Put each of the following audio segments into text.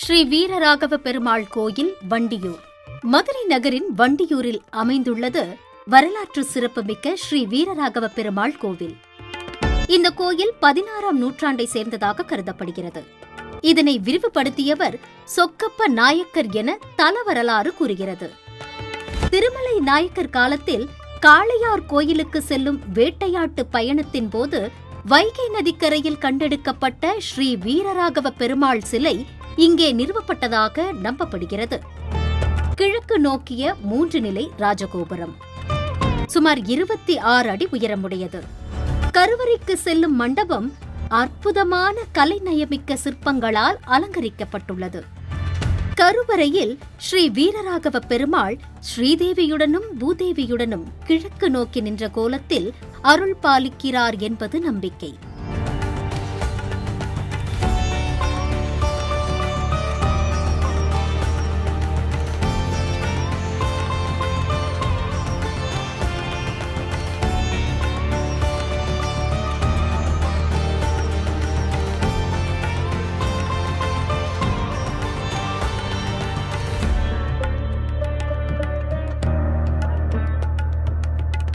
ஸ்ரீ வீரராகவ பெருமாள் கோயில், வண்டியூர். மதுரை நகரின் வண்டியூரில் அமைந்துள்ளது வரலாற்று சிறப்புமிக்க ஸ்ரீ வீரராகவ பெருமாள் கோவில். இந்த கோயில் 16ஆம் நூற்றாண்டை சேர்ந்ததாக கருதப்படுகிறது. இதனை விரிவுபடுத்தியவர் சொக்கப்ப நாயக்கர் என தல வரலாறு கூறுகிறது. திருமலை நாயக்கர் காலத்தில் காளையார் கோயிலுக்கு செல்லும் வேட்டையாட்டு பயணத்தின் போது வைகை நதிக்கரையில் கண்டெடுக்கப்பட்ட ஸ்ரீ வீரராகவ பெருமாள் சிலை இங்கே நிறுவப்பட்டதாக நம்பப்படுகிறது. கிழக்கு நோக்கிய 3 நிலை ராஜகோபுரம், சுமார் 26 அடி உயரமுடையது. கருவறைக்கு செல்லும் மண்டபம் அற்புதமான கலைநயமிக்க சிற்பங்களால் அலங்கரிக்கப்பட்டுள்ளது. கருவறையில் ஸ்ரீ வீரராகவ பெருமாள் ஸ்ரீதேவியுடனும் பூதேவியுடனும் கிழக்கு நோக்கி நின்ற கோலத்தில் அருள் பாலிக்கிறார் என்பது நம்பிக்கை.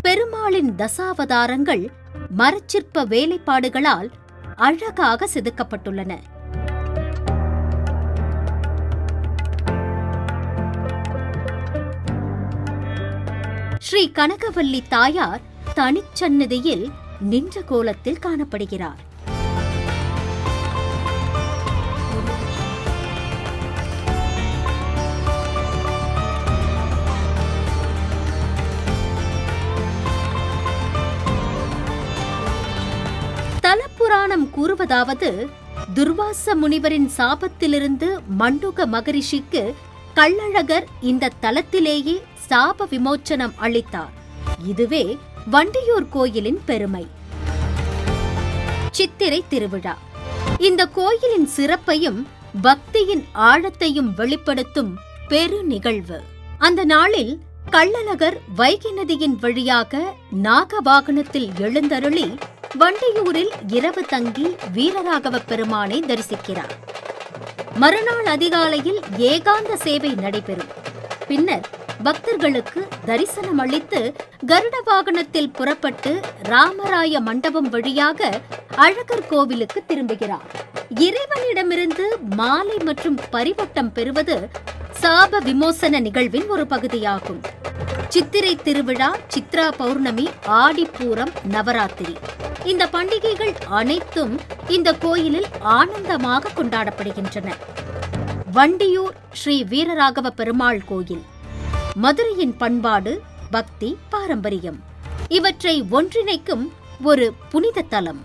பெருமாளின் தசாவதாரங்கள் மரச்சிற்ப வேலைப்பாடுகளால் அழகாக செதுக்கப்பட்டுள்ளன. ஸ்ரீ கனகவல்லி தாயார் தனிச்சந்நிதியில் நின்ற கோலத்தில் காணப்படுகிறார். தலப்புராணம் கூறுவதாவது, துர்வாச முனிவரின் சாபத்திலிருந்து மண்டுக மகரிஷிக்கு கள்ளழகர் இந்த தலத்திலேயே சாப விமோச்சனம் அளித்தார். இதுவே வண்டியூர் கோயிலின் பெருமை. சித்திரை திருவிழா இந்த கோயிலின் சிறப்பையும் பக்தியின் ஆழத்தையும் வெளிப்படுத்தும் பெரு நிகழ்வு. அந்த நாளில் கள்ளழகர் வைகை நதியின் வழியாக நாகவாகனத்தில் எழுந்தருளி வண்டியூரில் இரவு தங்கி வீரராகவ பெருமானை தரிசிக்கிறார். மறுநாள் அதிகாலையில் ஏகாந்த சேவை நடைபெறும். பின்னர் பக்தர்களுக்கு தரிசனம் அளித்து கருட வாகனத்தில் புறப்பட்டு ராமராய மண்டபம் வழியாக அழகர் கோவிலுக்கு திரும்புகிறார். இறைவனிடமிருந்து மாலை மற்றும் பரிவட்டம் பெறுவது சாப விமோசன நிகழ்வின் ஒரு பகுதியாகும். சித்திரை திருவிழா, சித்ரா பௌர்ணமி, ஆடிப்பூரம், நவராத்திரி இந்த பண்டிகைகள் அனைத்தும் இந்த கோயிலில் ஆனந்தமாக கொண்டாடப்படுகின்றன. வண்டியூர் ஸ்ரீ வீரராகவ பெருமாள் கோயில் மதுரையின் பண்பாடு, பக்தி, பாரம்பரியம் இவற்றை ஒன்றிணைக்கும் ஒரு புனித தலம்.